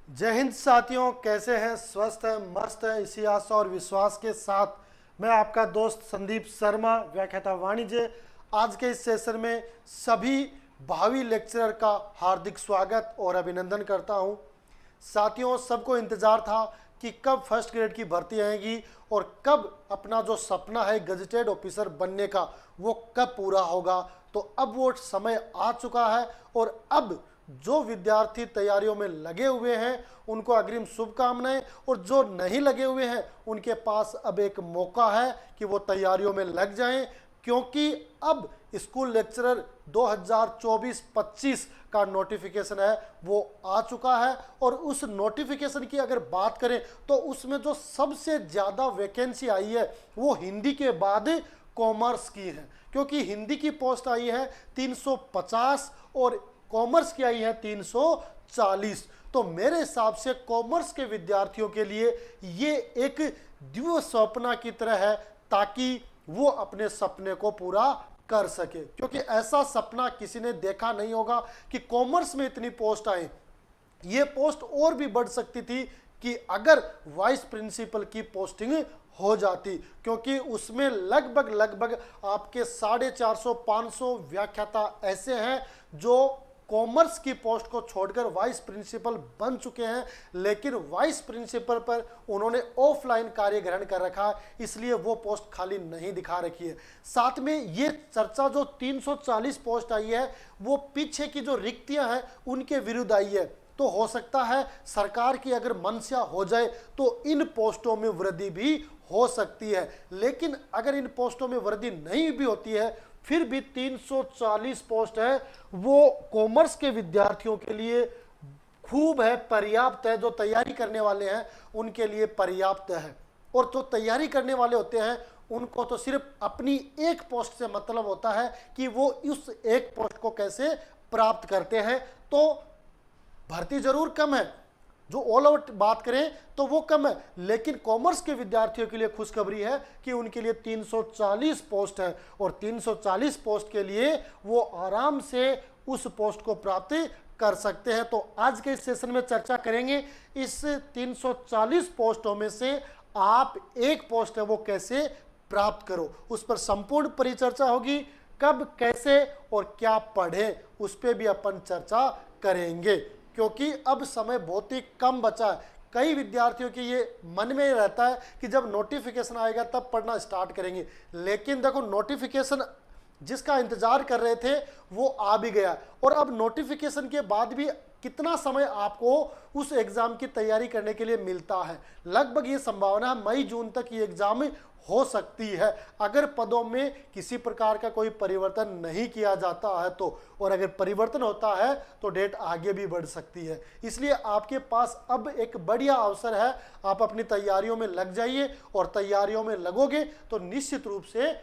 जय हिंद साथियों, कैसे हैं? स्वस्थ हैं, मस्त हैं। इसी आशा और विश्वास के साथ मैं आपका दोस्त संदीप शर्मा, व्याख्याता वाणिज्य, आज के इस सेशन में सभी भावी लेक्चरर का हार्दिक स्वागत और अभिनंदन करता हूं। साथियों, सबको इंतजार था कि कब फर्स्ट ग्रेड की भर्ती आएगी और कब अपना जो सपना है गजेटेड ऑफिसर बनने का वो कब पूरा होगा। तो अब वो समय आ चुका है और अब जो विद्यार्थी तैयारियों में लगे हुए हैं उनको अग्रिम शुभकामनाएं, और जो नहीं लगे हुए हैं उनके पास अब एक मौका है कि वो तैयारियों में लग जाएं, क्योंकि अब स्कूल लेक्चरर 2024-25 का नोटिफिकेशन है वो आ चुका है। और उस नोटिफिकेशन की अगर बात करें तो उसमें जो सबसे ज़्यादा वैकेंसी आई है वो हिंदी के बाद कॉमर्स की है, क्योंकि हिंदी की पोस्ट आई है 350 और कॉमर्स की आई है 340। तो मेरे हिसाब से कॉमर्स के विद्यार्थियों के लिए ये एक दिव्य स्वप्न की तरह है, ताकि वो अपने सपने को पूरा कर सके, क्योंकि ऐसा सपना किसी ने देखा नहीं होगा कि कॉमर्स में इतनी पोस्ट आए। ये पोस्ट और भी बढ़ सकती थी कि अगर वाइस प्रिंसिपल की पोस्टिंग हो जाती, क्योंकि उसमें लगभग आपके 450-500 व्याख्याता ऐसे हैं जो कॉमर्स की पोस्ट को छोड़कर वाइस प्रिंसिपल बन चुके हैं, लेकिन वाइस प्रिंसिपल पर उन्होंने ऑफलाइन कार्य ग्रहण कर रखा है, इसलिए वो पोस्ट खाली नहीं दिखा रखी है। साथ में ये चर्चा जो 340 पोस्ट आई है वो पीछे की जो रिक्तियां हैं उनके विरुद्ध आई है। तो हो सकता है सरकार की अगर मंशा हो जाए तो इन पोस्टों में वृद्धि भी हो सकती है, लेकिन अगर इन पोस्टों में वृद्धि नहीं भी होती है फिर भी 340 पोस्ट है वो कॉमर्स के विद्यार्थियों के लिए खूब है, पर्याप्त है। जो तैयारी करने वाले हैं उनके लिए पर्याप्त है, और जो तैयारी करने वाले होते हैं उनको तो सिर्फ अपनी एक पोस्ट से मतलब होता है कि वो उस एक पोस्ट को कैसे प्राप्त करते हैं। तो भर्ती जरूर कम है, जो ऑल आउट बात करें तो वो कम है, लेकिन कॉमर्स के विद्यार्थियों के लिए खुशखबरी है कि उनके लिए 340 पोस्ट है, और 340 पोस्ट के लिए वो आराम से उस पोस्ट को प्राप्त कर सकते हैं। तो आज के इस सेशन में चर्चा करेंगे इस 340 पोस्टों में से आप एक पोस्ट है वो कैसे प्राप्त करो, उस पर संपूर्ण परिचर्चा होगी। कब, कैसे और क्या पढ़ें उस पर भी अपन चर्चा करेंगे, क्योंकि अब समय बहुत ही कम बचा है। कई विद्यार्थियों के ये मन में ही रहता है कि जब नोटिफिकेशन आएगा तब पढ़ना स्टार्ट करेंगे, लेकिन देखो नोटिफिकेशन जिसका इंतजार कर रहे थे वो आ भी गया, और अब नोटिफिकेशन के बाद भी कितना समय आपको उस एग्जाम की तैयारी करने के लिए मिलता है। लगभग ये संभावना है मई जून तक ये एग्जाम हो सकती है, अगर पदों में किसी प्रकार का कोई परिवर्तन नहीं किया जाता है तो, और अगर परिवर्तन होता है तो डेट आगे भी बढ़ सकती है। इसलिए आपके पास अब एक बढ़िया अवसर है, आप अपनी तैयारियों में लग जाइए, और तैयारियों में लगोगे तो निश्चित रूप से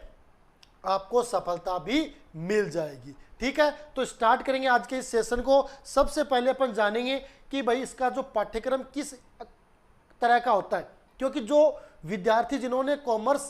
आपको सफलता भी मिल जाएगी। ठीक है, तो स्टार्ट करेंगे आज के इस सेशन को। सबसे पहले अपन जानेंगे कि भाई इसका जो पाठ्यक्रम किस तरह का होता है, क्योंकि जो विद्यार्थी जिन्होंने कॉमर्स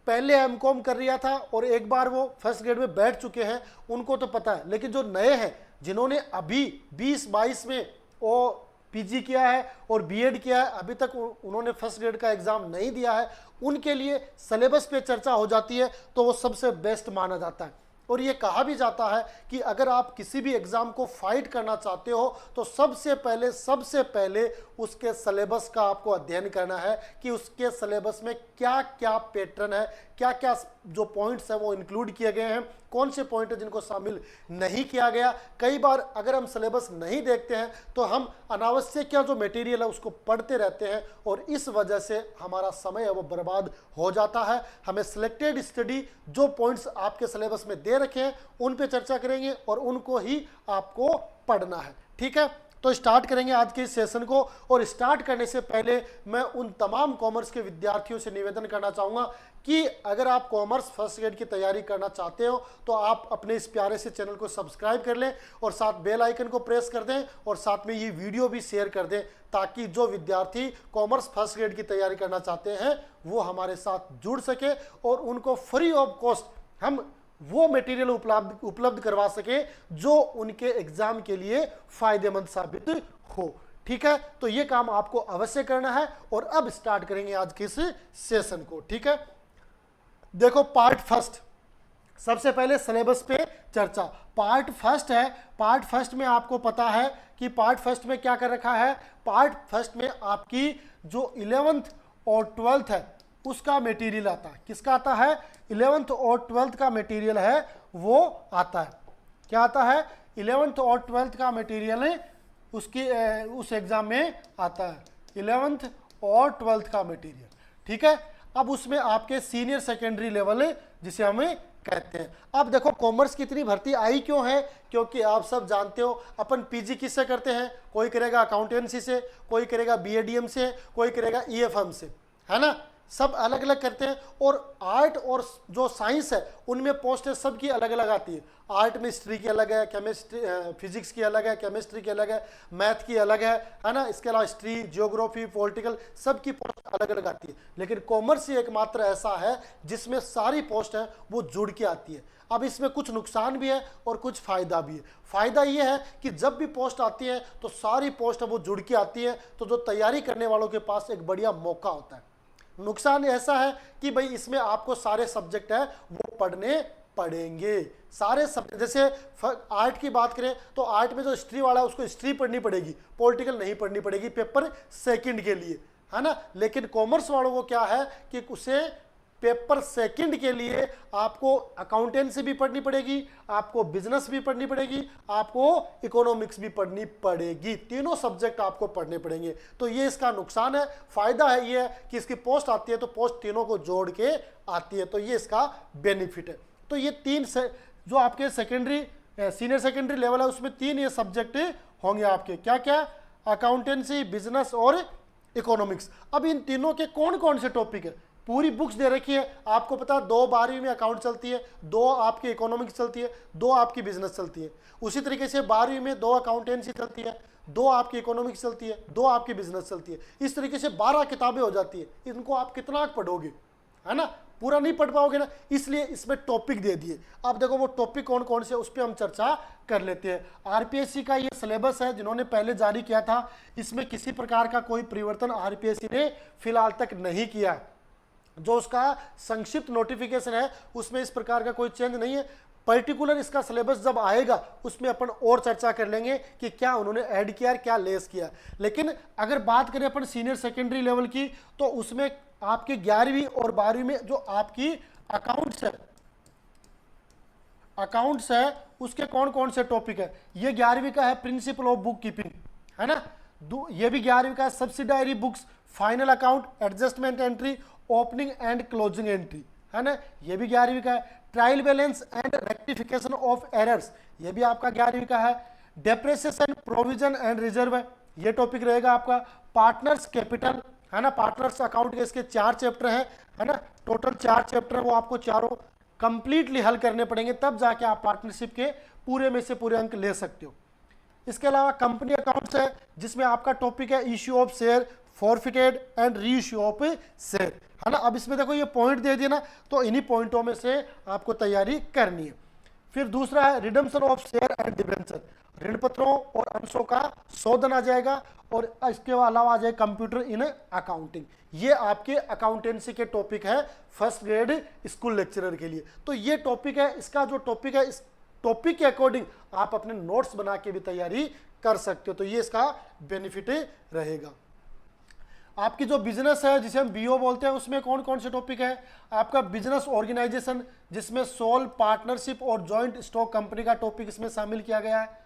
पहले एमकॉम कर लिया था और एक बार वो फर्स्ट ग्रेड में बैठ चुके हैं उनको तो पता है, लेकिन जो नए हैं जिन्होंने अभी 2022 में वो पीजी किया है और बीएड किया है, अभी तक उन्होंने फर्स्ट ग्रेड का एग्जाम नहीं दिया है, उनके लिए सिलेबस पे चर्चा हो जाती है तो वो सबसे बेस्ट माना जाता है। और ये कहा भी जाता है कि अगर आप किसी भी एग्जाम को फाइट करना चाहते हो तो सबसे पहले उसके सिलेबस का आपको अध्ययन करना है कि उसके सिलेबस में क्या क्या पैटर्न है, क्या क्या जो पॉइंट्स है वो इंक्लूड किए गए हैं, कौन से पॉइंट है जिनको शामिल नहीं किया गया। कई बार अगर हम सिलेबस नहीं देखते हैं तो हम अनावश्यक क्या जो मटेरियल है उसको पढ़ते रहते हैं, और इस वजह से हमारा समय है वो बर्बाद हो जाता है। हमें सिलेक्टेड स्टडी जो पॉइंट्स आपके सिलेबस में दे रखे हैं उन पे चर्चा करेंगे और उनको ही आपको पढ़ना है। ठीक है, तो स्टार्ट करेंगे आज के इस सेशन को, और स्टार्ट करने से पहले मैं उन तमाम कॉमर्स के विद्यार्थियों से निवेदन करना चाहूँगा कि अगर आप कॉमर्स फर्स्ट ग्रेड की तैयारी करना चाहते हो तो आप अपने इस प्यारे से चैनल को सब्सक्राइब कर लें और साथ बेल आइकन को प्रेस कर दें, और साथ में ये वीडियो भी शेयर कर दें, ताकि जो विद्यार्थी कॉमर्स फर्स्ट ग्रेड की तैयारी करना चाहते हैं वो हमारे साथ जुड़ सके और उनको फ्री ऑफ कॉस्ट हम वो मटेरियल उपलब्ध करवा सके जो उनके एग्जाम के लिए फायदेमंद साबित हो। ठीक है, तो ये काम आपको अवश्य करना है। और अब स्टार्ट करेंगे आज के इस सेशन को। ठीक है, देखो पार्ट फर्स्ट, सबसे पहले सिलेबस पे चर्चा। पार्ट फर्स्ट है, पार्ट फर्स्ट में आपको पता है कि पार्ट फर्स्ट में क्या कर रखा है। पार्ट फर्स्ट में आपकी जो 11th और 12th है उसका मटेरियल आता है। किसका आता है? 11th और 12th का मटेरियल है वो आता है। क्या आता है? 11th और 12th का मटेरियल उसकी उस एग्जाम में आता है, 11th और 12th का मटेरियल। ठीक है, अब उसमें आपके सीनियर सेकेंडरी लेवल जिसे हमें कहते हैं। अब देखो कॉमर्स की इतनी भर्ती आई क्यों है? क्योंकि आप सब जानते हो अपन पीजी किससे करते हैं, कोई करेगा अकाउंटेंसी से, कोई करेगा बीएडीएम से, कोई करेगा ईएफएम से, है ना, सब अलग अलग करते हैं। और आर्ट और जो साइंस है उनमें पोस्टें सबकी अलग अलग आती है। आर्ट में हिस्ट्री की अलग है, केमिस्ट्री फिजिक्स की अलग है, केमिस्ट्री की अलग है, मैथ की अलग है ना। इसके अलावा हिस्ट्री, जियोग्राफी, पॉलिटिकल सबकी पोस्ट अलग अलग आती है। लेकिन कॉमर्स ही एकमात्र ऐसा है जिसमें सारी पोस्ट है वो जुड़ के आती है। अब इसमें कुछ नुकसान भी है और कुछ फायदा भी है। फायदा ये है कि जब भी पोस्ट आती है तो सारी पोस्ट वो जुड़ के आती है, तो जो तैयारी करने वालों के पास एक बढ़िया मौका होता है। नुकसान ऐसा है कि भाई इसमें आपको सारे सब्जेक्ट है वो पढ़ने पड़ेंगे, सारे सब्जेक्ट। जैसे आर्ट की बात करें तो आर्ट में जो हिस्ट्री वाला है उसको हिस्ट्री पढ़नी पड़ेगी, पॉलिटिकल नहीं पढ़नी पड़ेगी पेपर सेकंड के लिए, है ना। लेकिन कॉमर्स वालों को क्या है कि उसे पेपर सेकंड के लिए आपको अकाउंटेंसी भी पढ़नी पड़ेगी, आपको बिजनेस भी पढ़नी पड़ेगी, आपको इकोनॉमिक्स भी पढ़नी पड़ेगी, तीनों सब्जेक्ट आपको पढ़ने पड़ेंगे। तो ये इसका नुकसान है। फायदा है ये है कि इसकी पोस्ट आती है तो पोस्ट तीनों को जोड़ के आती है, तो ये इसका बेनिफिट है। तो ये तीन से जो आपके सेकेंडरी सीनियर सेकेंडरी लेवल है उसमें तीन ये सब्जेक्ट होंगे आपके, क्या क्या? अकाउंटेंसी, बिजनेस और इकोनॉमिक्स। अब इन तीनों के कौन कौन से टॉपिक है? पूरी बुक्स दे रखी है आपको पता है, 2 12वीं में अकाउंट चलती है, 2 आपकी इकोनॉमिक्स चलती है, 2 आपकी बिजनेस चलती है। उसी तरीके से 12वीं में 2 अकाउंटेंसी चलती है, 2 आपकी इकोनॉमिक्स चलती है, 2 आपकी बिजनेस चलती है। इस तरीके से 12 किताबें हो जाती है। इनको आप कितना पढ़ोगे, है ना, पूरा नहीं पढ़ पाओगे ना, इसलिए इसमें टॉपिक दे दिए। अब देखो वो टॉपिक कौन कौन से उस पर हम चर्चा कर लेते हैं। आरपीएससी का ये सिलेबस है जिन्होंने पहले जारी किया था, इसमें किसी प्रकार का कोई परिवर्तन आरपीएससी ने फिलहाल तक नहीं किया। जो उसका संक्षिप्त नोटिफिकेशन है उसमें इस प्रकार का कोई चेंज नहीं है। पर्टिकुलर इसका सिलेबस जब आएगा उसमें अपन और चर्चा कर लेंगे कि क्या उन्होंने ऐड किया, क्या लेस किया। लेकिन अगर बात करें अपन सीनियर सेकेंडरी लेवल की तो उसमें आपके 11वीं और 12वीं में जो आपकी अकाउंट्स है उसके कौन कौन से टॉपिक है। ये 11वीं का है प्रिंसिपल ऑफ बुक कीपिंग, है ना। ये भी 11वीं का है subsidiary books, final account, adjustment entry, opening and closing entry, है ना। ये भी 11वीं का है। Trial balance and rectification of errors, ये भी आपका 11वीं का है। डेप्रिसिएशन, प्रोविजन एंड रिजर्व है, ये टॉपिक रहेगा आपका। पार्टनर्स कैपिटल, है ना, पार्टनर्स अकाउंट के इसके 4 चैप्टर हैं, है ना, टोटल 4 चैप्टर है, वो आपको चारों कंप्लीटली हल करने पड़ेंगे, तब जाके आप पार्टनरशिप के पूरे में से पूरे अंक ले सकते हो। इसके अलावा कंपनी अकाउंट्स है जिसमें आपका टॉपिक है issue of share, forfeited and re issue of share, है ना। अब इसमें देखो ये पॉइंट दे दिए ना, तो इन्हीं पॉइंटों में से आपको तैयारी करनी है। फिर दूसरा है redemption of share and debenture, ऋण पत्रों और अंशों का शोधन आ जाएगा। और इसके अलावा आ जाए कंप्यूटर इन अकाउंटिंग, ये आपके अकाउंटेंसी के टॉपिक है फर्स्ट ग्रेड स्कूल लेक्चरर के लिए। तो ये टॉपिक है, इसका जो टॉपिक है इस टॉपिक के अकॉर्डिंग आप अपने नोट्स बना के भी तैयारी कर सकते हो, तो ये इसका बेनिफिट रहेगा। आपकी जो बिजनेस है जिसे हम बीओ बोलते हैं उसमें कौन कौन से टॉपिक है। आपका बिजनेस ऑर्गेनाइजेशन जिसमें सोल, पार्टनरशिप और जॉइंट स्टॉक कंपनी का टॉपिक इसमें शामिल किया गया है।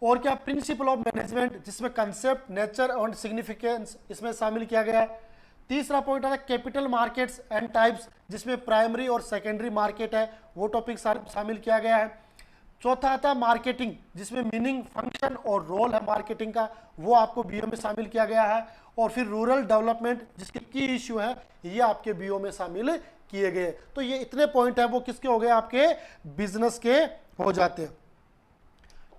और क्या प्रिंसिपल ऑफ मैनेजमेंट जिसमें कंसेप्ट, नेचर और सिग्निफिकेंस इसमें शामिल किया गया है। तीसरा पॉइंट आता है कैपिटल मार्केट्स एंड टाइप्स जिसमें प्राइमरी और सेकेंडरी मार्केट है, वो टॉपिक शामिल किया गया है। चौथा आता है मार्केटिंग जिसमें मीनिंग, फंक्शन और रोल है मार्केटिंग का, वो आपको बीओ में शामिल किया गया है। और फिर रूरल डेवलपमेंट जिसके की इश्यू है ये आपके बीओ में शामिल किए गए। तो ये इतने पॉइंट है वो किसके हो गए, आपके बिजनेस के हो जाते हैं।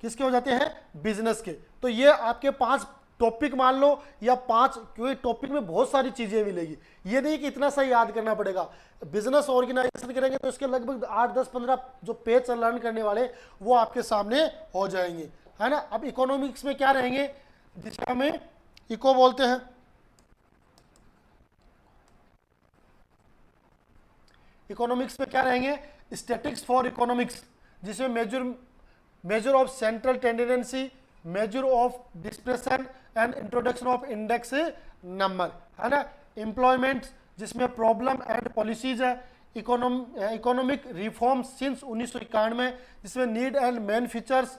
किसके हो जाते हैं, बिजनेस के। तो ये आपके 5 टॉपिक मान लो या 5, क्योंकि टॉपिक में बहुत सारी चीजें मिलेगी, ये नहीं कि इतना सा याद करना पड़ेगा। बिजनेस ऑर्गेनाइजेशन करेंगे तो इसके लगभग 8 10 15 जो पेज लर्न करने वाले वो आपके सामने हो जाएंगे, है ना। अब इकोनॉमिक्स में क्या रहेंगे, जिसे हमें इको बोलते हैं। इकोनॉमिक्स में क्या रहेंगे, स्टैटिक्स फॉर इकोनॉमिक्स, जिसमें measure of central tendency, measure of dispersion and introduction of index number, है ना। एम्प्लॉयमेंट, जिसमें प्रॉब्लम एंड पॉलिसीज है। इकोनॉमिक रिफॉर्म सिंस 1991, जिसमें need and main features,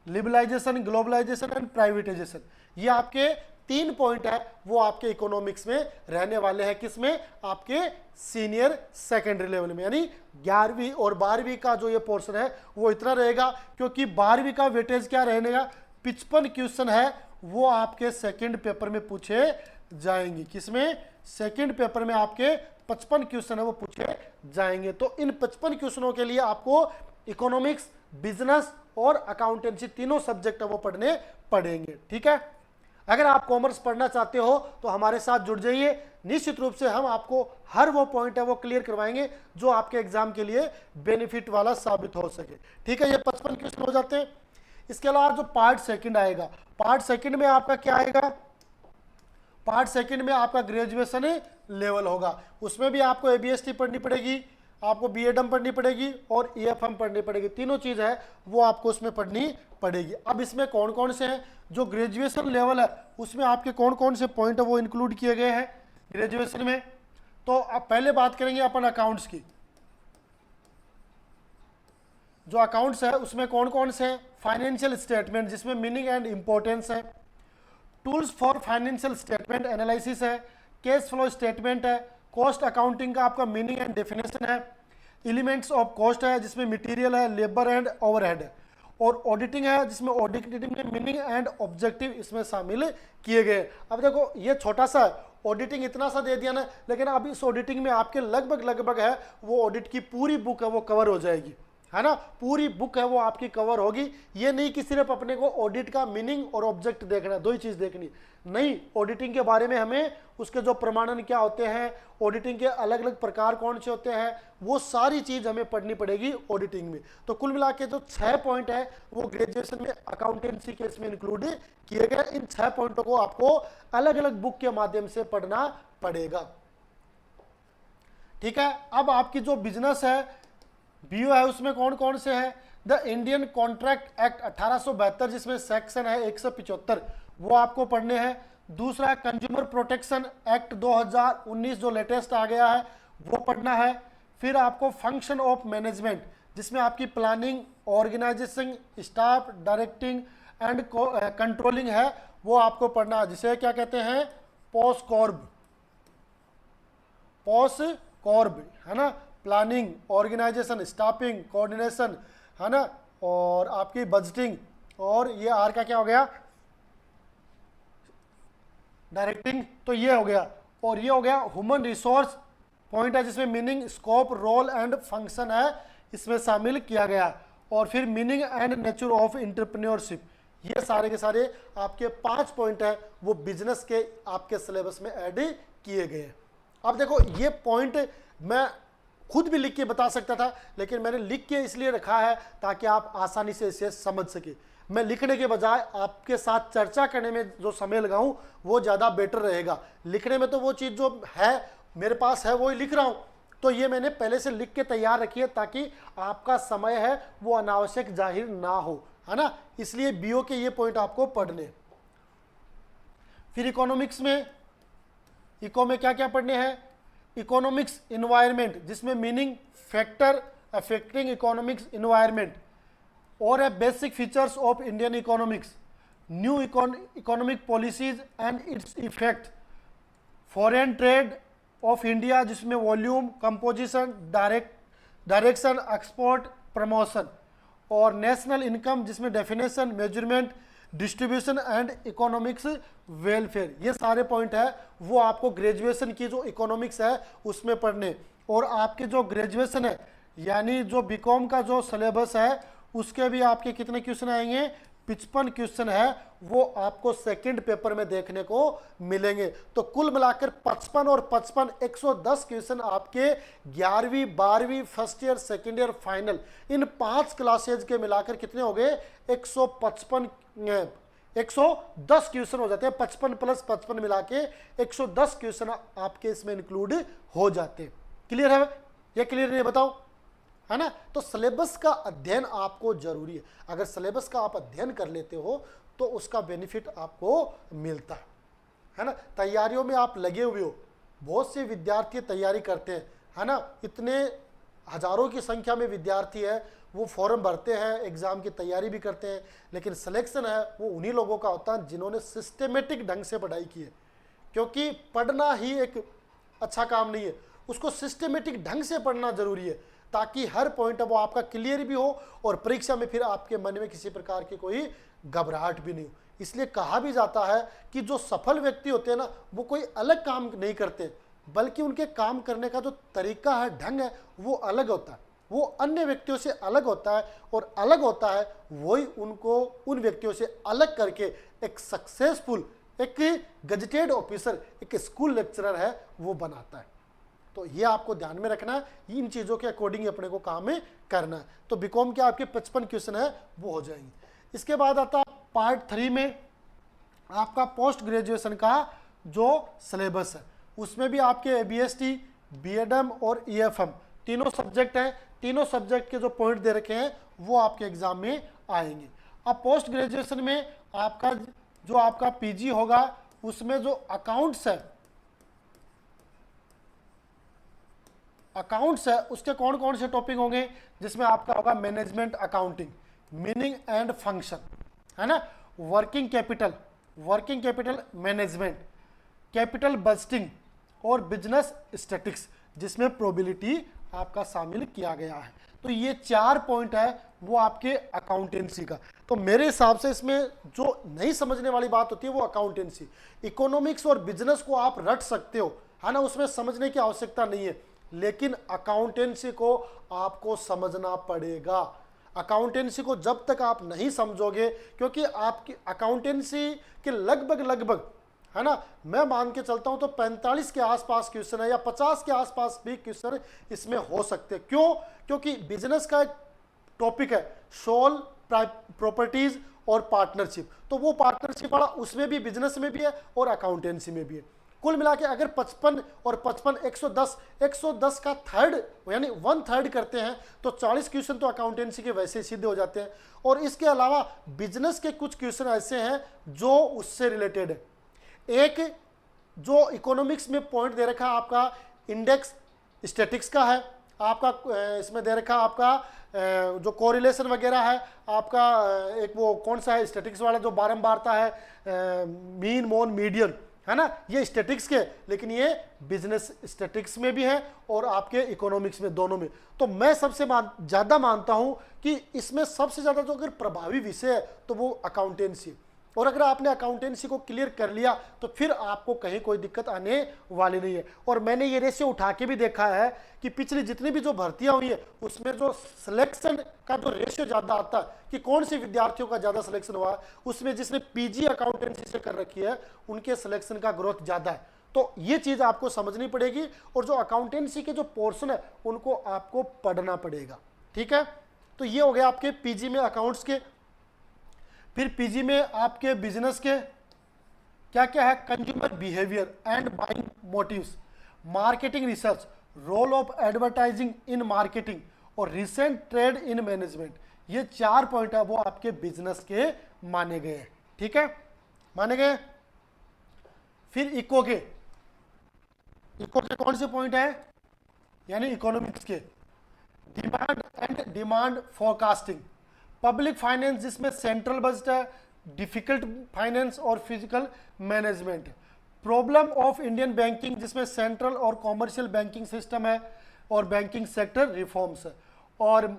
liberalisation, globalisation and privatisation. ये आपके 3 पॉइंट है, वो आपके इकोनॉमिक्स में रहने वाले हैं। किसमें, आपके सीनियर सेकेंडरी लेवल में, यानी 11वीं और 12वीं का जो ये पोर्शन है वो इतना रहेगा, क्योंकि 12वीं का वेटेज क्या रहेगा, 55 क्वेश्चन है, वो आपके सेकंड पेपर में पूछे जाएंगे। किसमें, सेकंड पेपर में आपके 55 क्वेश्चन है वो पूछे जाएंगे। तो इन 55 क्वेश्चनों के लिए आपको इकोनॉमिक्स, बिजनेस और अकाउंटेंसी तीनों सब्जेक्ट है वो पढ़ने पड़ेंगे। ठीक है, अगर आप कॉमर्स पढ़ना चाहते हो तो हमारे साथ जुड़ जाइए। निश्चित रूप से हम आपको हर वो पॉइंट है वो क्लियर करवाएंगे जो आपके एग्जाम के लिए बेनिफिट वाला साबित हो सके। ठीक है, ये 55 क्वेश्चन हो जाते हैं। इसके अलावा जो पार्ट सेकंड आएगा, पार्ट सेकंड में आपका क्या आएगा, पार्ट सेकंड में आपका ग्रेजुएशन लेवल होगा। उसमें भी आपको एबीएसटी पढ़नी पड़ेगी, आपको बीएडएम पढ़नी पड़ेगी और ईएफएम पढ़नी पड़ेगी। तीनों चीज है वो आपको उसमें पढ़नी पड़ेगी। अब इसमें कौन कौन से हैं, जो ग्रेजुएशन लेवल है उसमें आपके कौन कौन से पॉइंट है वो इंक्लूड किए गए हैं ग्रेजुएशन में। तो अब पहले बात करेंगे अपन अकाउंट्स की। जो अकाउंट्स है उसमें कौन कौन से हैं, फाइनेंशियल स्टेटमेंट, जिसमें मीनिंग एंड इंपॉर्टेंस है। Tools for financial statement analysis है। कैश फ्लो स्टेटमेंट है। कॉस्ट अकाउंटिंग का आपका मीनिंग एंड डेफिनेशन है। एलिमेंट्स ऑफ कॉस्ट है, जिसमें मटेरियल है, लेबर एंड ओवरहेड है। और ऑडिटिंग है, जिसमें ऑडिटिंग में मीनिंग एंड ऑब्जेक्टिव इसमें शामिल किए गए। अब देखो ये छोटा सा ऑडिटिंग इतना सा दे दिया ना, लेकिन अब इस ऑडिटिंग में आपके लगभग है वो ऑडिट की पूरी बुक है वो कवर हो जाएगी, है ना। पूरी बुक है वो आपकी कवर होगी। ये नहीं कि सिर्फ अपने को ऑडिट का मीनिंग और ऑब्जेक्ट देखना, दो ही चीज देखनी नहीं। ऑडिटिंग के बारे में हमें उसके जो प्रमाणन क्या होते हैं, ऑडिटिंग के अलग अलग प्रकार कौन से होते हैं, वो सारी चीज हमें पढ़नी पड़ेगी ऑडिटिंग में। तो कुल मिला के जो 6 पॉइंट है वो ग्रेजुएशन में अकाउंटेंसी के इसमें इंक्लूड किए गए। इन 6 पॉइंटों को आपको अलग अलग बुक के माध्यम से पढ़ना पड़ेगा। ठीक है, अब आपकी जो बिजनेस है बीओ है उसमें कौन कौन से हैं, द इंडियन कॉन्ट्रैक्ट एक्ट 1872, जिसमें सेक्शन है 175, वो आपको पढ़ने हैं। दूसरा कंज्यूमर प्रोटेक्शन एक्ट 2019 जो लेटेस्ट आ गया है वो पढ़ना है। फिर आपको फंक्शन ऑफ मैनेजमेंट, जिसमें आपकी planning, organisation, staff, directing and controlling है वो आपको पढ़ना है, जिसे क्या कहते हैं, पोस्कॉर्ब, है ना। प्लानिंग, ऑर्गेनाइजेशन, स्टाफिंग, कोऑर्डिनेशन, है ना, और आपकी बजटिंग, और ये आर का क्या हो गया, डायरेक्टिंग। तो ये हो गया, और ये हो गया ह्यूमन रिसोर्स पॉइंट है, जिसमें meaning, scope, role and function है इसमें शामिल किया गया। और फिर meaning and nature of entrepreneurship, ये सारे के सारे आपके 5 पॉइंट है वो बिजनेस के आपके सिलेबस में ऐड किए गए। अब देखो ये पॉइंट मैं खुद भी लिख के बता सकता था, लेकिन मैंने लिख के इसलिए रखा है ताकि आप आसानी से इसे समझ सके। मैं लिखने के बजाय आपके साथ चर्चा करने में जो समय लगाऊं वो ज़्यादा बेटर रहेगा। लिखने में तो वो चीज़ जो है मेरे पास है वो ही लिख रहा हूं, तो ये मैंने पहले से लिख के तैयार रखी है ताकि आपका समय है वो अनावश्यक जाहिर ना हो, है ना। इसलिए बीओ के ये पॉइंट आपको पढ़ने। फिर इकोनॉमिक्स में, इको में क्या क्या पढ़ने हैं, इकोनॉमिक्स इन्वायरमेंट, जिसमें meaning, factor affecting economics environment, और है basic features of Indian economics, new economic policies and its effect, foreign trade of India, जिसमें volume, composition, direction, export, promotion, और नेशनल इनकम, जिसमें definition, measurement, distribution and economics welfare. ये सारे point है वो आपको ग्रेजुएशन की जो इकोनॉमिक्स है उसमें पढ़ने। और आपके जो ग्रेजुएशन है यानी जो बीकॉम का जो सिलेबस है उसके भी आपके कितने क्वेश्चन आएंगे, 55 क्वेश्चन है वो आपको सेकंड पेपर में देखने को मिलेंगे। तो कुल मिलाकर 55 और 55 110 क्वेश्चन आपके 11वीं 12वीं first year second year final इन 5 क्लासेज के मिलाकर कितने हो गए, 155 110 क्वेश्चन हो जाते हैं, 55 प्लस 55 मिला के 110 क्वेश्चन आपके इसमें इंक्लूड हो जाते हैं। क्लियर है? ये क्लियर नहीं बताओ, है ना? तो सिलेबस का अध्ययन आपको जरूरी है। अगर सिलेबस का आप अध्ययन कर लेते हो तो उसका बेनिफिट आपको मिलता है ना? तैयारियों में आप लगे हुए हो, बहुत से विद्यार्थी तैयारी करते हैं, है ना? इतने हजारों की संख्या में विद्यार्थी है, वो फॉर्म भरते हैं, एग्जाम की तैयारी भी करते हैं, लेकिन सिलेक्शन है वो उन्हीं लोगों का होता है जिन्होंने सिस्टेमेटिक ढंग से पढ़ाई की है। क्योंकि पढ़ना ही एक अच्छा काम नहीं है, उसको सिस्टेमेटिक ढंग से पढ़ना जरूरी है, ताकि हर पॉइंट वो आपका क्लियर भी हो और परीक्षा में फिर आपके मन में किसी प्रकार की कोई घबराहट भी नहीं हो। इसलिए कहा भी जाता है कि जो सफल व्यक्ति होते हैं ना, वो कोई अलग काम नहीं करते, बल्कि उनके काम करने का जो तरीका है, ढंग है, वो अलग होता है, वो अन्य व्यक्तियों से अलग होता है, और अलग होता है वही उनको उन व्यक्तियों से अलग करके एक सक्सेसफुल, एक गजेटेड ऑफिसर, एक स्कूल लेक्चरर है, वो बनाता है। तो ये आपको ध्यान में रखना है, इन चीज़ों के अकॉर्डिंग अपने को काम में करना है। तो बीकॉम के आपके 55 क्वेश्चन है वो हो जाएंगे। इसके बाद आता पार्ट 3 में आपका पोस्ट ग्रेजुएशन का जो सिलेबस है, उसमें भी आपके ABST, BEdM और EFM तीनों सब्जेक्ट हैं। तीनों सब्जेक्ट के जो पॉइंट दे रखे हैं वो आपके एग्जाम में आएंगे। अब पोस्ट ग्रेजुएशन में आपका जो आपका PG होगा, उसमें जो अकाउंट्स है उसके कौन कौन से टॉपिक होंगे, जिसमें आपका होगा management accounting, meaning and function, है ना? Working capital management, capital budgeting और बिजनेस स्टैटिक्स, जिसमें प्रोबेबिलिटी आपका शामिल किया गया है। तो ये 4 पॉइंट है वो आपके अकाउंटेंसी का। तो मेरे हिसाब से इसमें जो नहीं समझने वाली बात होती है वो अकाउंटेंसी। इकोनॉमिक्स और बिजनेस को आप रट सकते हो, है ना, उसमें समझने की आवश्यकता नहीं है, लेकिन अकाउंटेंसी को आपको समझना पड़ेगा। अकाउंटेंसी को जब तक आप नहीं समझोगे, क्योंकि आपकी अकाउंटेंसी के लगभग, है ना, मैं मान के चलता हूं तो 45 के आसपास क्वेश्चन है, या 50 के आसपास भी क्वेश्चन इसमें हो सकते हैं। क्यों? क्योंकि बिजनेस का एक टॉपिक है सोल प्रॉपर्टीज और पार्टनरशिप, तो वो पार्टनरशिप वाला उसमें भी, बिजनेस में भी है और अकाउंटेंसी में भी है। कुल मिला के अगर 55 और 55 110 का थर्ड यानी 1/3 करते हैं तो 40 क्वेश्चन तो अकाउंटेंसी के वैसे सीधे हो जाते हैं। और इसके अलावा बिजनेस के कुछ क्वेश्चन ऐसे हैं जो उससे रिलेटेड है। एक जो इकोनॉमिक्स में पॉइंट दे रखा है आपका इंडेक्स स्टैटिक्स का है, आपका इसमें दे रखा आपका जो कोरिलेशन वगैरह है आपका, एक वो कौन सा है स्टैटिक्स वाला जो बारंबारता है, मीन मोन मीडियन, है ना, ये स्टैटिक्स के, लेकिन ये बिजनेस स्टैटिक्स में भी है और आपके इकोनॉमिक्स में, दोनों में। तो मैं सबसे ज़्यादा मानता हूं कि इसमें सबसे ज़्यादा जो अगर प्रभावी विषय है तो वो अकाउंटेंसी। और अगर आपने अकाउंटेंसी को क्लियर कर लिया तो फिर आपको कहीं कोई दिक्कत आने वाली नहीं है। और मैंने ये रेशियो उठा के भी देखा है कि पिछली जितनी भी जो भर्तियां हुई है उसमें जो सिलेक्शन का जो रेशियो ज़्यादा आता है कि कौन से विद्यार्थियों का ज़्यादा सिलेक्शन हुआ है, उसमें जिसने PG अकाउंटेंसी से कर रखी है उनके सिलेक्शन का ग्रोथ ज़्यादा है। तो ये चीज़ आपको समझनी पड़ेगी, और जो अकाउंटेंसी के जो पोर्शन है उनको आपको पढ़ना पड़ेगा। ठीक है, तो ये हो गया आपके PG में अकाउंट्स के। फिर PG में आपके बिजनेस के क्या क्या है, consumer behaviour and buying motives, marketing research, role of advertising in marketing और रिसेंट ट्रेड इन मैनेजमेंट। ये 4 पॉइंट है वो आपके बिजनेस के माने गए हैं। ठीक है, माने गए। फिर इको के कौन से पॉइंट है, यानी इकोनॉमिक्स के, demand and demand forecasting, public finance जिसमें सेंट्रल बजट है, डिफिकल्ट फाइनेंस और physical management, problem of Indian banking जिसमें सेंट्रल और कॉमर्शियल बैंकिंग सिस्टम है और बैंकिंग सेक्टर रिफॉर्म्स है, और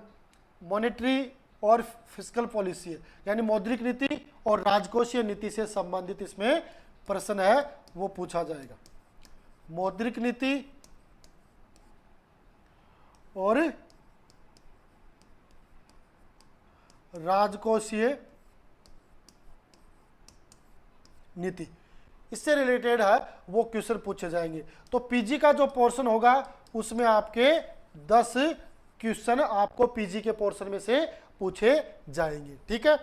मॉनेटरी और फिजिकल पॉलिसी है, यानी मौद्रिक नीति और राजकोषीय नीति से संबंधित इसमें प्रश्न है वो पूछा जाएगा। मौद्रिक नीति और राजकोषीय नीति, इससे रिलेटेड है वो क्वेश्चन पूछे जाएंगे। तो PG का जो पोर्शन होगा उसमें आपके 10 क्वेश्चन आपको PG के पोर्शन में से पूछे जाएंगे। ठीक है,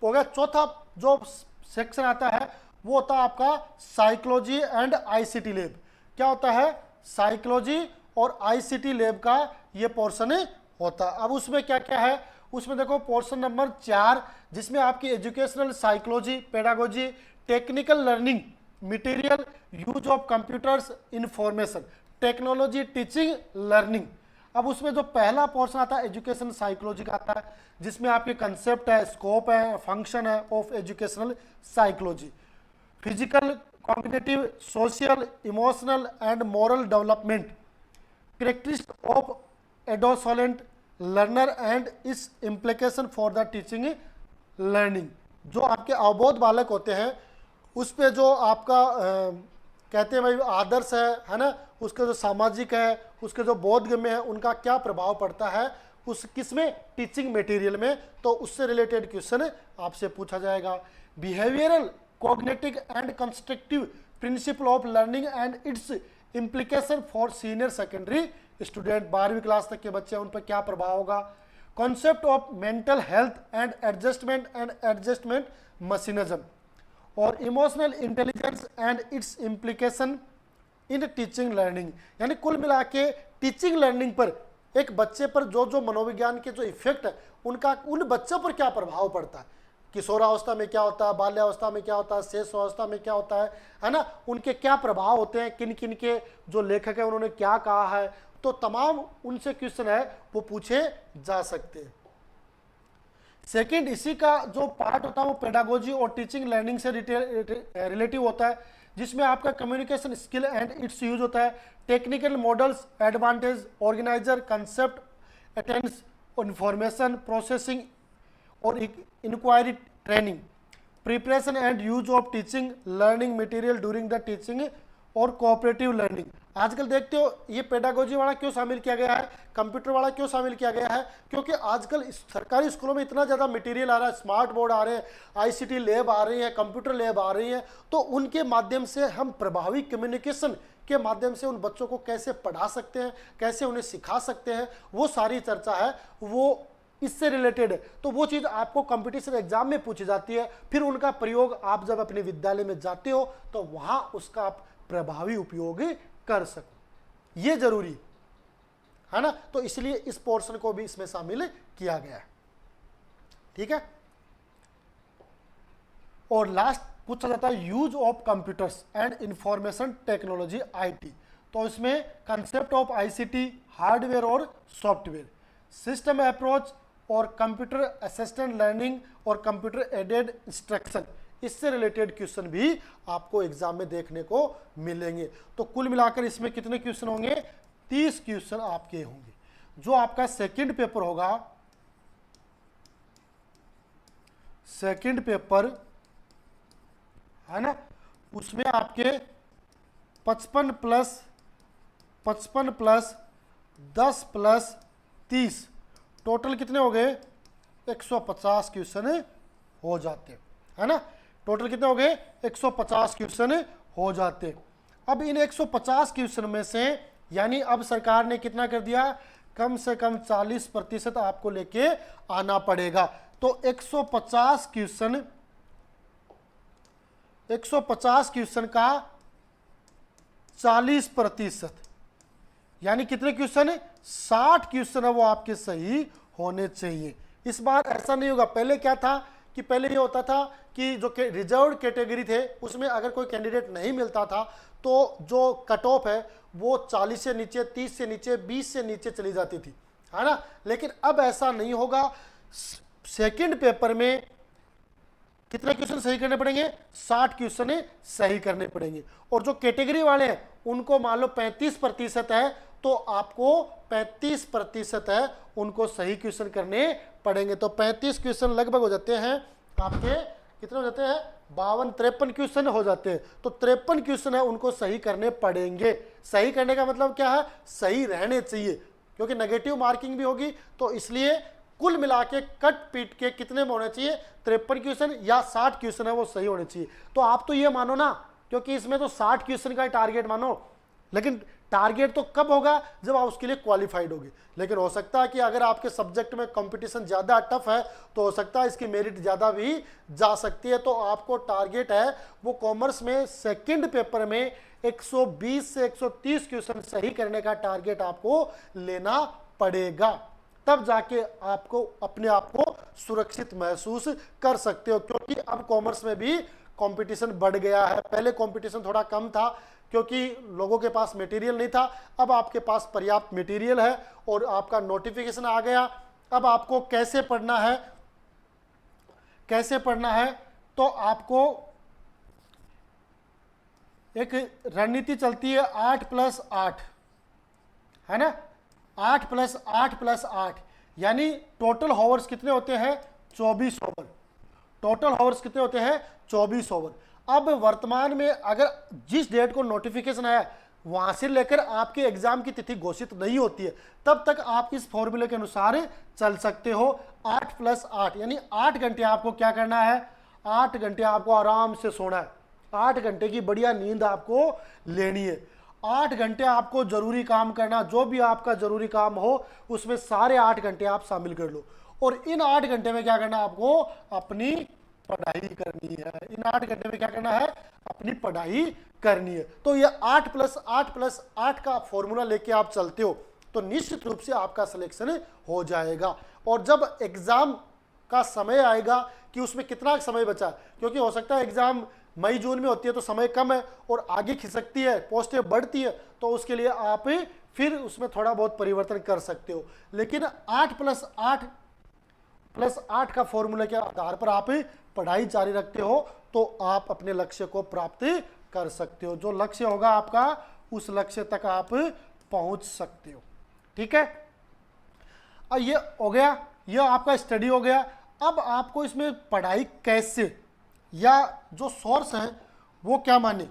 हो गया। चौथा जो सेक्शन आता है वो होता है आपका साइकोलॉजी एंड आईसीटी लैब। क्या होता है? साइकोलॉजी और आईसीटी लैब का ये पोर्शन होता है। अब उसमें क्या क्या है, उसमें देखो पोर्शन नंबर 4 जिसमें आपकी educational psychology, pedagogy, technical learning material, use of computers, information technology, teaching, learning. अब उसमें जो पहला पोर्शन आता है एजुकेशन साइकोलॉजी का आता है, जिसमें आपके कंसेप्ट है, स्कोप है, फंक्शन है of educational psychology, physical, cognitive, social, emotional and moral development, characteristics of adolescent learner and its implication for the teaching learning. जो आपके अवबोध बालक होते हैं उस पे जो आपका कहते हैं भाई आदर्श है ना, उसके जो सामाजिक है, उसके जो बोधगम्य है, उनका क्या प्रभाव पड़ता है उस किसमें, टीचिंग मटेरियल में। तो उससे रिलेटेड क्वेश्चन आपसे पूछा जाएगा। Behavioural, cognitive and constructive principle of learning and its implication for senior secondary student, 12वीं क्लास तक के बच्चे, उन पर क्या प्रभाव होगा। Concept of mental health and adjustment mechanism और emotional intelligence and its implication in teaching learning. यानी कुल मिला के टीचिंग लर्निंग पर एक बच्चे पर जो जो मनोविज्ञान के जो इफेक्ट है उनका उन बच्चों पर क्या प्रभाव पड़ता है, किशोरावस्था में क्या होता है, बाल्यावस्था में क्या होता है, शेष अवस्था में क्या होता है ना, उनके क्या प्रभाव होते हैं, किन किन के जो लेखक है उन्होंने क्या कहा है। तो तमाम उनसे क्वेश्चन है वो पूछे जा सकते हैं। सेकंड, इसी का जो पार्ट होता है वो पेडागोजी और टीचिंग लर्निंग से रिलेटिव होता है, जिसमें आपका communication skill and its use होता है, technical models, advantage, organizer, concept, attains, information processing और inquiry training, preparation and use of teaching learning material during the teaching और कोऑपरेटिव लर्निंग। आजकल देखते हो ये पेडागोजी वाला क्यों शामिल किया गया है, कंप्यूटर वाला क्यों शामिल किया गया है, क्योंकि आजकल सरकारी स्कूलों में इतना ज़्यादा मटेरियल आ रहा है, स्मार्ट बोर्ड आ रहे हैं, आईसीटी लैब आ रही है, कंप्यूटर लैब आ रही है, तो उनके माध्यम से हम प्रभावी कम्युनिकेशन के माध्यम से उन बच्चों को कैसे पढ़ा सकते हैं, कैसे उन्हें सिखा सकते हैं, वो सारी चर्चा है वो इससे रिलेटेड है। तो वो चीज़ आपको कंपटीशन एग्जाम में पूछी जाती है, फिर उनका प्रयोग आप जब अपने विद्यालय में जाते हो तो वहाँ उसका आप प्रभावी उपयोग कर सको, ये जरूरी है ना। तो इसलिए इस पोर्शन को भी इसमें शामिल किया गया है, ठीक है। और लास्ट पूछा जाता है use of computers and information technology IT. तो इसमें कंसेप्ट ऑफ आईसीटी, हार्डवेयर और सॉफ्टवेयर, सिस्टम अप्रोच और कंप्यूटर असिस्टेंट लर्निंग और कंप्यूटर एडेड इंस्ट्रक्शन, इससे रिलेटेड क्वेश्चन भी आपको एग्जाम में देखने को मिलेंगे। तो कुल मिलाकर इसमें कितने क्वेश्चन होंगे, 30 क्वेश्चन आपके होंगे। जो आपका सेकंड पेपर होगा, सेकंड पेपर है ना, उसमें आपके 55 प्लस 10 प्लस 30 टोटल कितने हो गए, 150 क्वेश्चन हो जाते हैं, है ना। टोटल कितने हो गए, 150 क्वेश्चन हो जाते। अब इन 150 क्वेश्चन में से यानी अब सरकार ने कितना कर दिया, कम से कम 40% आपको लेके आना पड़ेगा। तो 150 क्वेश्चन का 40% यानी कितने क्वेश्चन है, 60 क्वेश्चन है वो आपके सही होने चाहिए। इस बार ऐसा नहीं होगा, पहले क्या था कि पहले ये होता था कि जो रिजर्व कैटेगरी थे उसमें अगर कोई कैंडिडेट नहीं मिलता था तो जो कट ऑफ है वो 40 से नीचे, 30 से नीचे, 20 से नीचे चली जाती थी, है ना। लेकिन अब ऐसा नहीं होगा। सेकंड पेपर में कितने क्वेश्चन सही करने पड़ेंगे, 60 क्वेश्चन सही करने पड़ेंगे। और जो कैटेगरी वाले हैं उनको मान लो 35% है तो आपको 35% है उनको सही क्वेश्चन करने पड़ेंगे। तो 35 क्वेश्चन लगभग हो जाते हैं आपके, कितने हो जाते हैं, 52-53 क्वेश्चन हो जाते हैं। तो 53 क्वेश्चन है उनको सही करने पड़ेंगे। सही करने का मतलब क्या है, सही रहने चाहिए, क्योंकि नेगेटिव मार्किंग भी होगी। तो इसलिए कुल मिला के कट पीट के कितने में होने चाहिए, 53 क्वेश्चन या 60 क्वेश्चन है वो सही होने चाहिए। तो आप तो ये मानो ना, क्योंकि इसमें तो 60 क्वेश्चन का टारगेट मानो, लेकिन टारगेट तो कब होगा, जब आप उसके लिए क्वालिफाइड होगे। लेकिन हो सकता है कि अगर आपके सब्जेक्ट में कंपटीशन ज़्यादा टफ है तो हो सकता है इसकी मेरिट ज़्यादा भी जा सकती है। तो आपको टारगेट है वो कॉमर्स में सेकंड पेपर में 120 से 130 क्वेश्चन सही करने का टारगेट आपको लेना पड़ेगा, तब जाके आपको अपने आप को सुरक्षित महसूस कर सकते हो। क्योंकि अब कॉमर्स में भी कंपटीशन बढ़ गया है। पहले कंपटीशन थोड़ा कम था क्योंकि लोगों के पास मटेरियल नहीं था, अब आपके पास पर्याप्त मटेरियल है और आपका नोटिफिकेशन आ गया। अब आपको कैसे पढ़ना है, कैसे पढ़ना है, तो आपको एक रणनीति चलती है 8+8, है ना, 8+8+8, यानी टोटल हावर्स कितने होते हैं, 24 ओवर। टोटल हावर्स कितने होते हैं, 24 ओवर। अब वर्तमान में अगर जिस डेट को नोटिफिकेशन आया वहां से लेकर आपके एग्जाम की तिथि घोषित नहीं होती है तब तक आप इस फॉर्मूले के अनुसार चल सकते हो। 8+8 यानी 8 घंटे आपको क्या करना है, 8 घंटे आपको आराम से सोना है, 8 घंटे की बढ़िया नींद आपको लेनी है। 8 घंटे आपको जरूरी काम करना, जो भी आपका जरूरी काम हो उसमें सारे 8 घंटे आप शामिल कर लो। और इन 8 घंटे में क्या करना, आपको अपनी पढ़ाई करनी है। इन 8 घंटे में क्या करना है, अपनी पढ़ाई करनी है। तो ये 8+8+8 का फॉर्मूला लेके आप चलते हो तो निश्चित रूप से आपका सिलेक्शन हो जाएगा। और जब एग्जाम का समय आएगा कि उसमें कितना समय बचा, क्योंकि हो सकता है एग्जाम मई जून में होती है तो समय कम है और आगे खिसकती है, पोस्टें बढ़ती है, तो उसके लिए आप फिर उसमें थोड़ा बहुत परिवर्तन कर सकते हो। लेकिन 8+8+8 का फॉर्मूला के आधार पर आप पढ़ाई जारी रखते हो तो आप अपने लक्ष्य को प्राप्त कर सकते हो। जो लक्ष्य होगा आपका उस लक्ष्य तक आप पहुंच सकते हो। ठीक है, अब ये हो गया, ये आपका स्टडी हो गया। अब आपको इसमें पढ़ाई कैसे या जो सोर्स है वो क्या माने,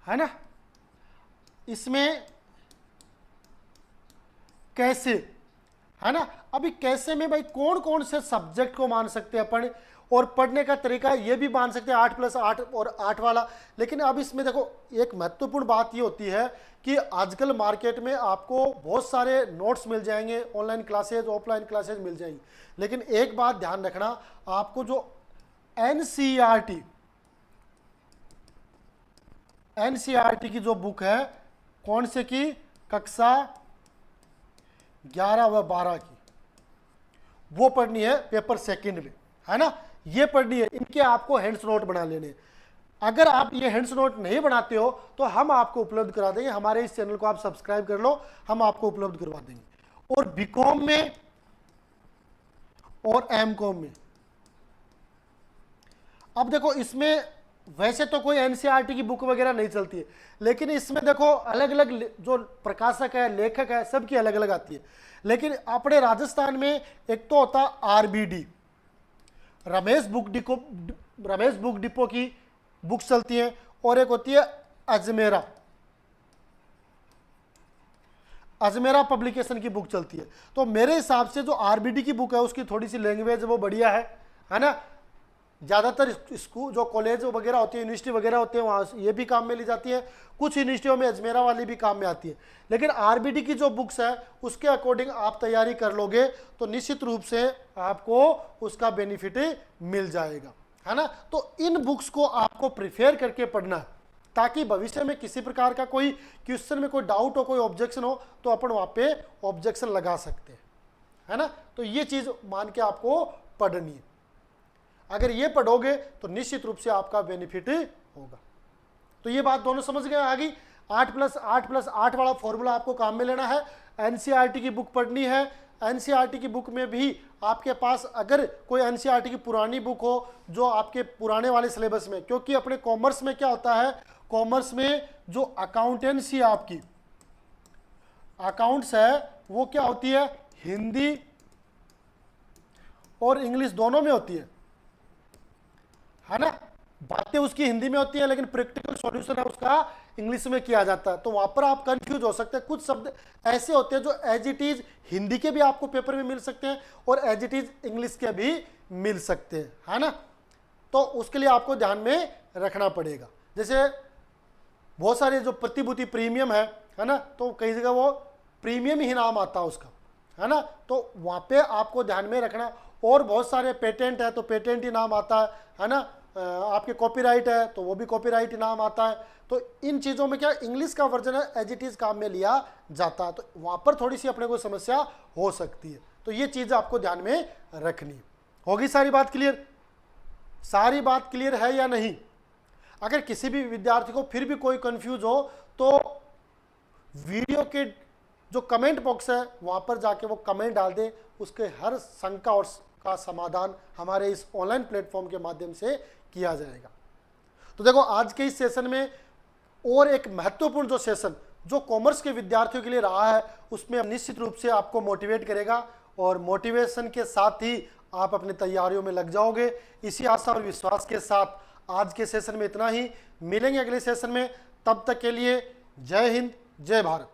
है ना, इसमें कैसे, है ना। अभी कैसे में भाई कौन कौन से सब्जेक्ट को मान सकते हैं अपन, और पढ़ने का तरीका ये भी मान सकते हैं 8+8 और 8 वाला। लेकिन अब इसमें देखो एक महत्वपूर्ण बात ये होती है कि आजकल मार्केट में आपको बहुत सारे नोट्स मिल जाएंगे, ऑनलाइन क्लासेज ऑफलाइन क्लासेज मिल जाएंगी। लेकिन एक बात ध्यान रखना, आपको जो एनसीईआरटी की जो बुक है, कौन से की, कक्षा 11 व 12 की, वो पढ़नी है पेपर सेकंड में, है ना, ये पढ़नी है। इनके आपको हैंड्स नोट बना लेने। अगर आप ये हैंड्स नोट नहीं बनाते हो तो हम आपको उपलब्ध करा देंगे, हमारे इस चैनल को आप सब्सक्राइब कर लो, हम आपको उपलब्ध करवा देंगे। और बीकॉम में और एमकॉम में, अब देखो इसमें वैसे तो कोई एनसीईआरटी की बुक वगैरह नहीं चलती है, लेकिन इसमें देखो अलग अलग जो प्रकाशक है, लेखक है, सबकी अलग अलग आती है। लेकिन अपने राजस्थान में एक तो होता आरबीडी, रमेश बुक डिपो की बुक चलती है, और एक होती है अजमेरा पब्लिकेशन की बुक चलती है। तो मेरे हिसाब से जो आरबीडी की बुक है उसकी थोड़ी सी लैंग्वेज वो बढ़िया है ना। ज़्यादातर स्कूल जो कॉलेज वगैरह होती है, यूनिवर्सिटी वगैरह होते हैं, वहाँ ये भी काम में ली जाती है। कुछ यूनिवर्सिटियों में अजमेरा वाली भी काम में आती है। लेकिन आरबीडी की जो बुक्स है उसके अकॉर्डिंग आप तैयारी कर लोगे तो निश्चित रूप से आपको उसका बेनिफिट मिल जाएगा, है ना। तो इन बुक्स को आपको प्रिफेयर करके पढ़ना है ताकि भविष्य में किसी प्रकार का कोई क्वेश्चन में कोई डाउट हो, कोई ऑब्जेक्शन हो तो अपन वहाँ पे ऑब्जेक्शन लगा सकते हैं, है ना। तो ये चीज़ मान के आपको पढ़नी है। अगर ये पढ़ोगे तो निश्चित रूप से आपका बेनिफिट होगा। तो ये बात दोनों समझ गए। आगे 8+8+8 वाला फॉर्मूला आपको काम में लेना है। एनसीईआरटी की बुक पढ़नी है। एनसीईआरटी की बुक में भी आपके पास अगर कोई एनसीईआरटी की पुरानी बुक हो जो आपके पुराने वाले सिलेबस में, क्योंकि अपने कॉमर्स में क्या होता है, कॉमर्स में जो अकाउंटेंसी आपकी अकाउंट्स है वो क्या होती है, हिंदी और इंग्लिश दोनों में होती है ना। बातें उसकी हिंदी में होती है लेकिन प्रैक्टिकल सॉल्यूशन है उसका इंग्लिश में किया जाता है। तो वहां पर आप कंफ्यूज हो सकते हैं। कुछ शब्द ऐसे होते हैं जो एज इट इज हिंदी के भी आपको पेपर में मिल सकते हैं और एज इट इज इंग्लिश के भी मिल सकते हैं, है ना। तो उसके लिए आपको ध्यान में रखना पड़ेगा। जैसे बहुत सारे जो प्रतिभूति प्रीमियम है ना, तो कई जगह वो प्रीमियम ही नाम आता है उसका, है ना, तो वहाँ पे आपको ध्यान में रखना। और बहुत सारे पेटेंट है तो पेटेंट ही नाम आता है ना, आपके कॉपीराइट है तो वो भी कॉपीराइट ही नाम आता है। तो इन चीज़ों में क्या इंग्लिश का वर्जन है एज इट इज़ काम में लिया जाता है, तो वहाँ पर थोड़ी सी अपने को समस्या हो सकती है। तो ये चीज़ आपको ध्यान में रखनी होगी। सारी बात क्लियर, सारी बात क्लियर है या नहीं? अगर किसी भी विद्यार्थी को फिर भी कोई कंफ्यूज हो तो वीडियो के जो कमेंट बॉक्स है वहाँ पर जाके वो कमेंट डाल दे, उसके हर शंका और का समाधान हमारे इस ऑनलाइन प्लेटफॉर्म के माध्यम से किया जाएगा। तो देखो आज के इस सेशन में और एक महत्वपूर्ण जो सेशन जो कॉमर्स के विद्यार्थियों के लिए रहा है उसमें निश्चित रूप से आपको मोटिवेट करेगा और मोटिवेशन के साथ ही आप अपनी तैयारियों में लग जाओगे। इसी आशा और विश्वास के साथ आज के सेशन में इतना ही, मिलेंगे अगले सेशन में, तब तक के लिए जय हिंद जय भारत।